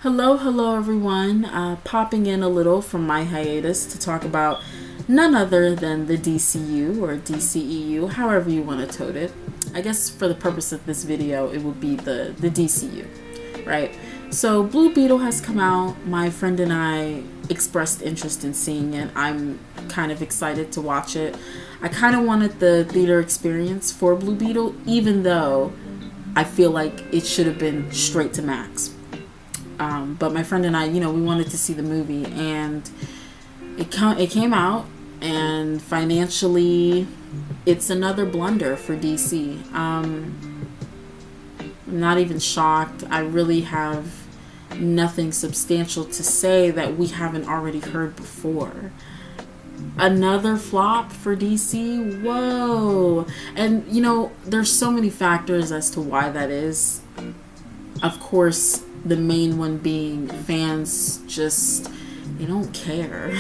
Hello everyone. Popping in a little from my hiatus to talk about none other than the DCU or DCEU, however you want to tote it. I guess for the purpose of this video, it would be the DCU, right? So Blue Beetle has come out. My friend and I expressed interest in seeing it. I'm kind of excited to watch it. I kind of wanted the theater experience for Blue Beetle, even though I feel like it should have been straight to Max. But my friend and I, we wanted to see the movie, and it came out, and financially, it's another blunder for DC. I'm not even shocked. I really have nothing substantial to say that we haven't already heard before. Another flop for DC? Whoa. And, there's so many factors as to why that is. Of course, the main one being fans they don't care.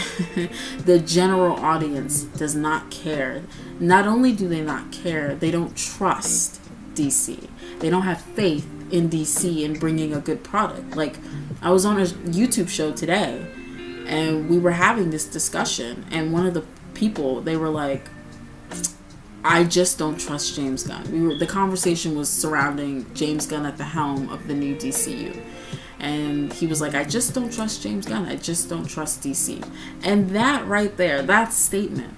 The general audience does not care. Not only do they not care, they don't trust DC. They don't have faith in DC in bringing a good product. Like, I was on a YouTube show today, and we were having this discussion, and one of the people, they were like, I just don't trust James Gunn. The conversation was surrounding James Gunn at the helm of the new DCU. And he was like, I just don't trust James Gunn. I just don't trust DC. And that right there, that statement,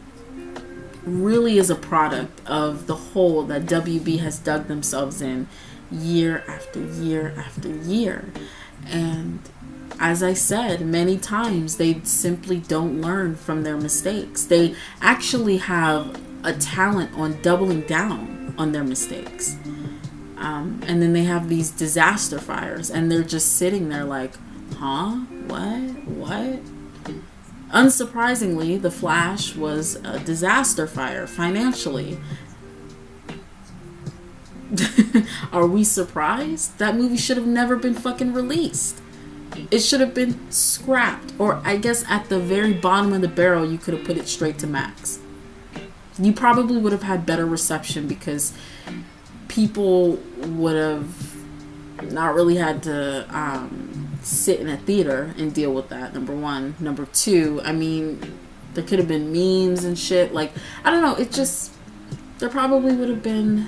really is a product of the hole that WB has dug themselves in year after year after year. And as I said many times, they simply don't learn from their mistakes. They actually have a talent on doubling down on their mistakes. And then they have these disaster fires, and they're just sitting there like, huh? What? Unsurprisingly, The Flash was a disaster fire financially. Are we surprised? That movie should have never been fucking released. It should have been scrapped. Or I guess at the very bottom of the barrel, you could have put it straight to Max. You probably would have had better reception because people would have not really had to sit in a theater and deal with that, number one. Number two, I mean, there could have been memes and shit. Like, I don't know, there probably would have been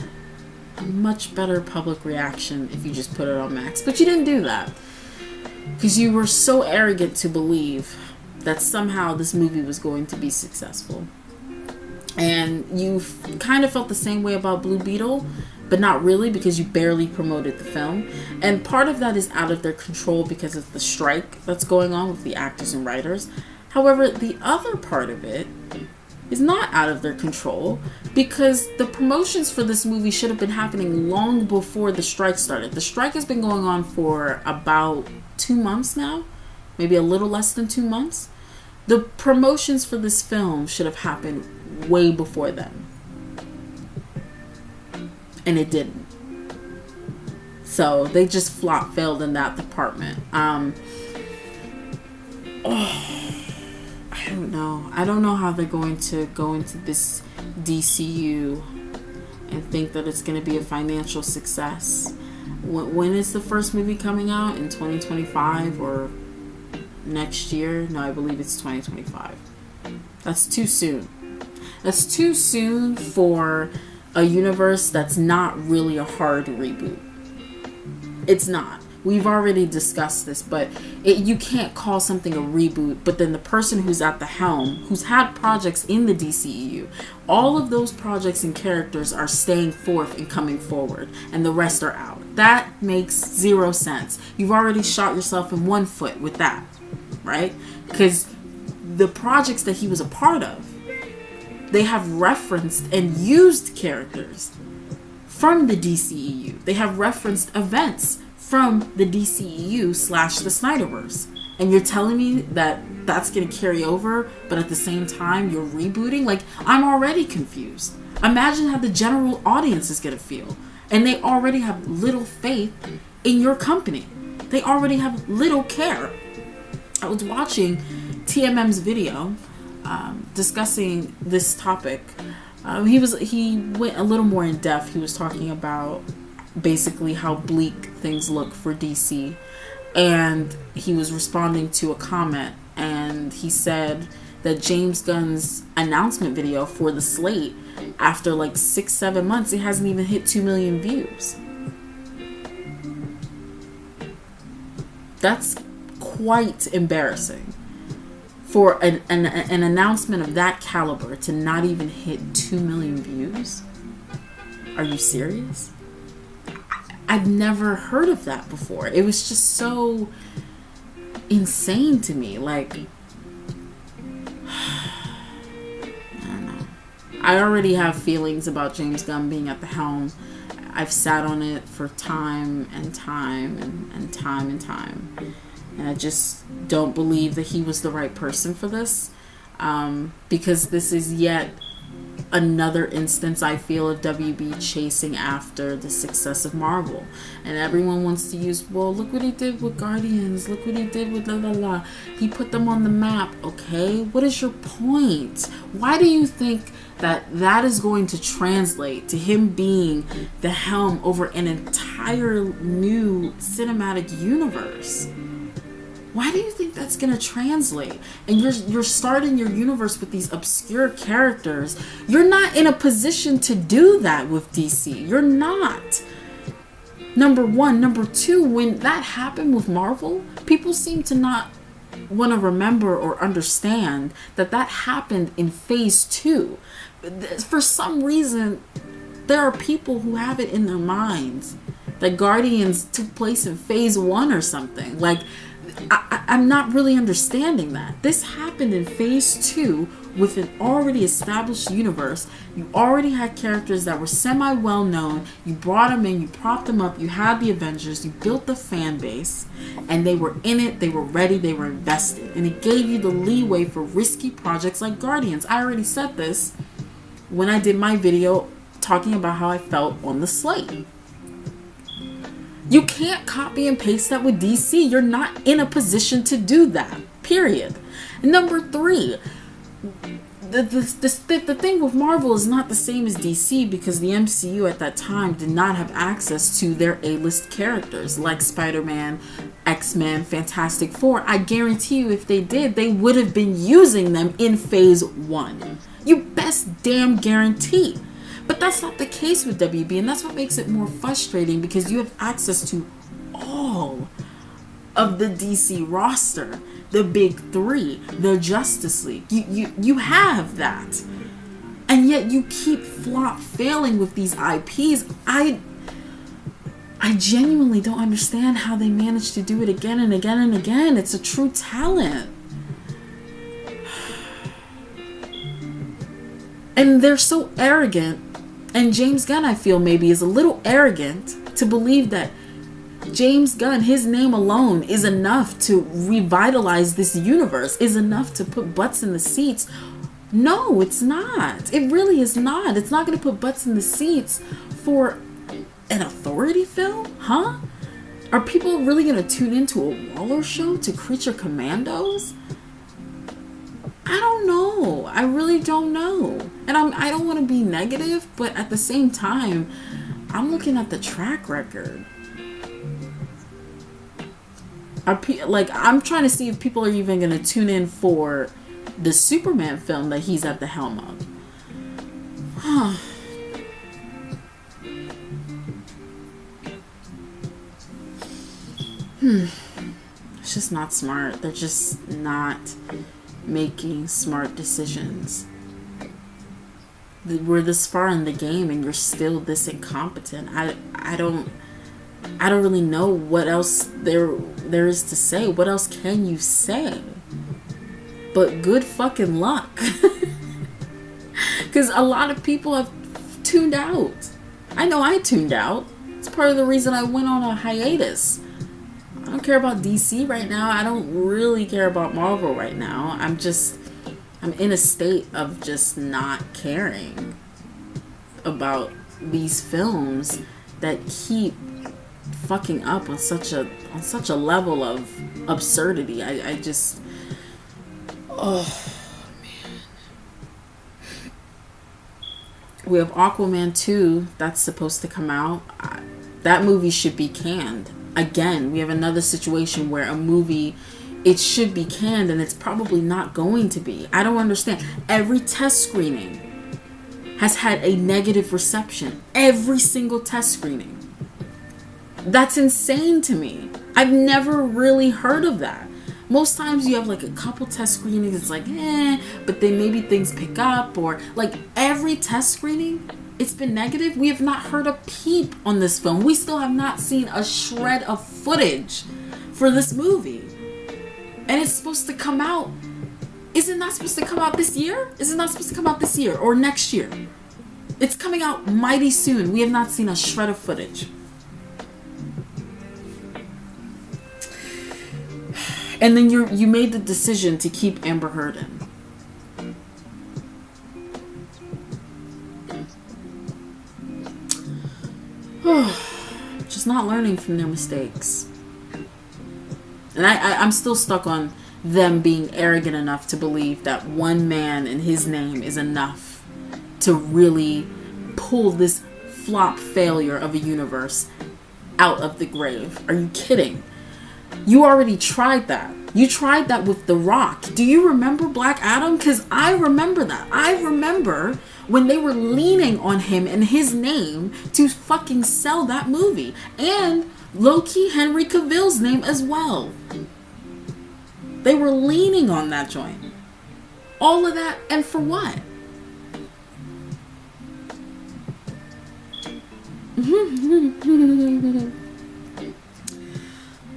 a much better public reaction if you just put it on Max. But you didn't do that because you were so arrogant to believe that somehow this movie was going to be successful. And you kind of felt the same way about Blue Beetle, but not really, because you barely promoted the film. And part of that is out of their control because of the strike that's going on with the actors and writers. However, the other part of it is not out of their control, because the promotions for this movie should have been happening long before the strike started. The strike has been going on for about 2 months now, maybe a little less than 2 months. The promotions for this film should have happened way before then. And it didn't. So they just failed in that department. I don't know. I don't know how they're going to go into this DCU and think that it's going to be a financial success. When is the first movie coming out? In 2025 or next year? No, I believe it's 2025. That's too soon. That's too soon for a universe that's not really a hard reboot. It's not. We've already discussed this, but you can't call something a reboot, but then the person who's at the helm, who's had projects in the DCEU, all of those projects and characters are staying forth and coming forward, and the rest are out. That makes zero sense. You've already shot yourself in one foot with that, right? Because the projects that he was a part of, they have referenced and used characters from the DCEU. They have referenced events from the DCEU / the Snyderverse. And you're telling me that that's going to carry over, but at the same time you're rebooting? Like, I'm already confused. Imagine how the general audience is going to feel. And they already have little faith in your company. They already have little care. I was watching TMM's video discussing this topic. He went a little more in depth. He was talking about basically how bleak things look for DC. And he was responding to a comment, and he said that James Gunn's announcement video for the slate, after like 6-7 months, it hasn't even hit 2 million views. That's quite embarrassing for an announcement of that caliber to not even hit 2 million views. Are you serious? I've never heard of that before. It was just so insane to me. Like, I don't know. I already have feelings about James Gunn being at the helm. I've sat on it for time and time and time and time. And I just don't believe that he was the right person for this. Because this is yet another instance, I feel, of WB chasing after the success of Marvel. And everyone wants to use, well, look what he did with Guardians. Look what he did with la la la. He put them on the map. Okay, what is your point? Why do you think that is going to translate to him being the helm over an entire new cinematic universe? Why do you think that's going to translate? And you're starting your universe with these obscure characters. You're not in a position to do that with DC. You're not. Number one. Number two, when that happened with Marvel, people seem to not want to remember or understand that happened in phase 2. For some reason, there are people who have it in their minds that Guardians took place in phase 1 or something. Like, I'm not really understanding that. This happened in phase 2 with an already established universe. You already had characters that were semi-well known. You brought them in, you propped them up, you had the Avengers, you built the fan base, and they were in it, they were ready, they were invested. And it gave you the leeway for risky projects like Guardians. I already said this when I did my video talking about how I felt on the slate. You can't copy and paste that with DC. You're not in a position to do that. Period. And number 3, the thing with Marvel is not the same as DC, because the MCU at that time did not have access to their A-list characters like Spider-Man, X-Men, Fantastic Four. I guarantee you, if they did, they would have been using them in phase 1. You best damn guarantee. But that's not the case with WB, and that's what makes it more frustrating, because you have access to all of the DC roster, the big 3, the Justice League. You have that, and yet you keep failing with these IPs. I genuinely don't understand how they manage to do it again and again and again. It's a true talent. And they're so arrogant. And James Gunn, I feel, maybe is a little arrogant to believe that James Gunn, his name alone, is enough to revitalize this universe, is enough to put butts in the seats. No, it's not. It really is not. It's not going to put butts in the seats for an authority film, huh? Are people really going to tune into a Waller show, to Creature Commandos? I don't know. I really don't know. And I don't want to be negative, but at the same time, I'm looking at the track record. I'm trying to see if people are even going to tune in for the Superman film that he's at the helm of. It's just not smart. They're just not making smart decisions. We're this far in the game and you're still this incompetent. I don't really know what else there is to say. What else can you say? But good fucking luck. Because a lot of people have tuned out. I know I tuned out. It's part of the reason I went on a hiatus. I don't care about DC right now. I don't really care about Marvel right now. I'm in a state of just not caring about these films that keep fucking up on such a level of absurdity. I just, oh man. We have Aquaman 2 that's supposed to come out. That movie should be canned. again, we have another situation where a movie, it should be canned and it's probably not going to be. I don't understand. Every test screening has had a negative reception. Every single test screening. That's insane to me. I've never really heard of that. Most times you have like a couple test screenings, it's like, but then maybe things pick up, or like every test screening, it's been negative. We have not heard a peep on this film. We still have not seen a shred of footage for this movie. And it's supposed to come out. Is it not supposed to come out this year? Is it not supposed to come out this year or next year? It's coming out mighty soon. We have not seen a shred of footage. And then you made the decision to keep Amber Heard in. Just not learning from their mistakes. And I'm still stuck on them being arrogant enough to believe that one man and his name is enough to really pull this flop failure of a universe out of the grave. Are you kidding? You already tried that. You tried that with The Rock. Do you remember Black Adam? Because I remember that. I remember when they were leaning on him and his name to fucking sell that movie. And low-key Henry Cavill's name as well. They were leaning on that joint. All of that, and for what?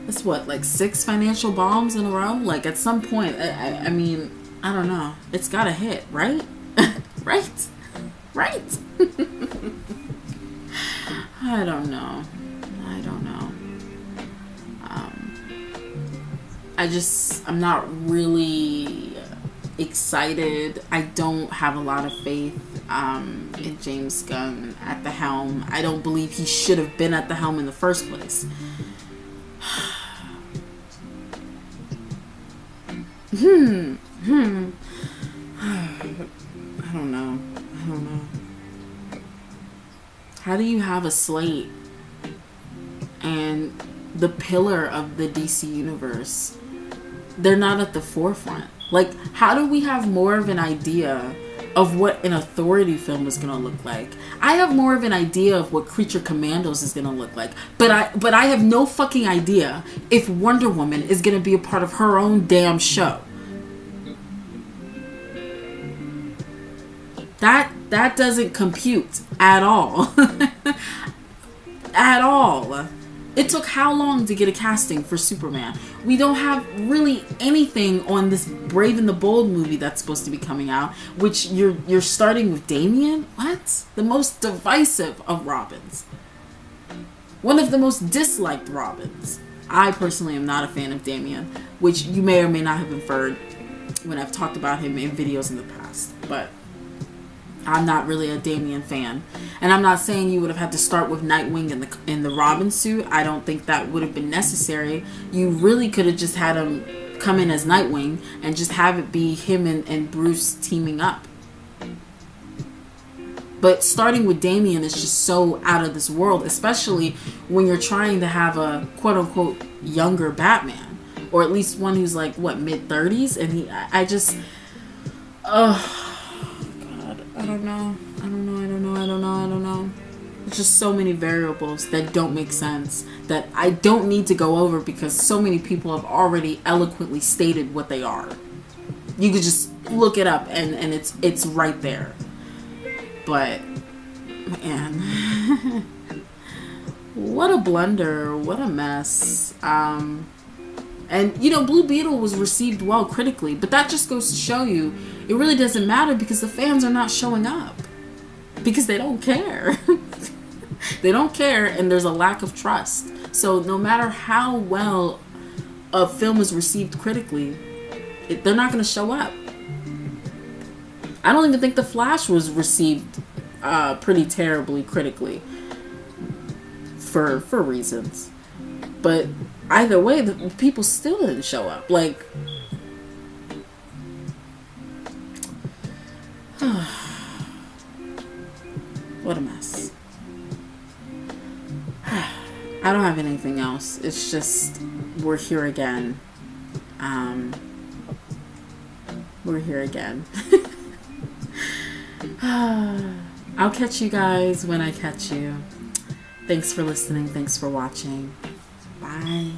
It's what, like 6 financial bombs in a row? Like at some point, I mean, I don't know. It's gotta hit, right? Right? Right? I don't know. I'm not really excited. I don't have a lot of faith in James Gunn at the helm. I don't believe he should have been at the helm in the first place. I don't know. How do you have a slate and the pillar of the DC universe, they're not at the forefront? Like, how do we have more of an idea of what an Authority film is going to look like? I have more of an idea of what Creature Commandos is going to look like, but I have no fucking idea if Wonder Woman is going to be a part of her own damn show. That doesn't compute at all. At all. It took how long to get a casting for Superman? We don't have really anything on this Brave and the Bold movie that's supposed to be coming out, which you're starting with Damian? What? The most divisive of Robins. One of the most disliked Robins. I personally am not a fan of Damian, which you may or may not have inferred when I've talked about him in videos in the past, but I'm not really a Damian fan. And I'm not saying you would have had to start with Nightwing in the Robin suit. I don't think that would have been necessary. You really could have just had him come in as Nightwing and just have it be him and Bruce teaming up. But starting with Damian is just so out of this world, especially when you're trying to have a quote-unquote younger Batman. Or at least one who's like, what, mid-30s? And I just... I don't know. There's just so many variables that don't make sense, that I don't need to go over because so many people have already eloquently stated what they are. You could just look it up and it's right there. But, man, what a blunder, what a mess. And, you know, Blue Beetle was received well critically, but that just goes to show you it really doesn't matter because the fans are not showing up. Because they don't care. They don't care, and there's a lack of trust. So no matter how well a film is received critically, they're not going to show up. I don't even think The Flash was received pretty terribly critically for reasons. But either way, the people still didn't show up. Like, what a mess. I don't have anything else. It's just, we're here again. We're here again. I'll catch you guys when I catch you. Thanks for listening. Thanks for watching. Bye.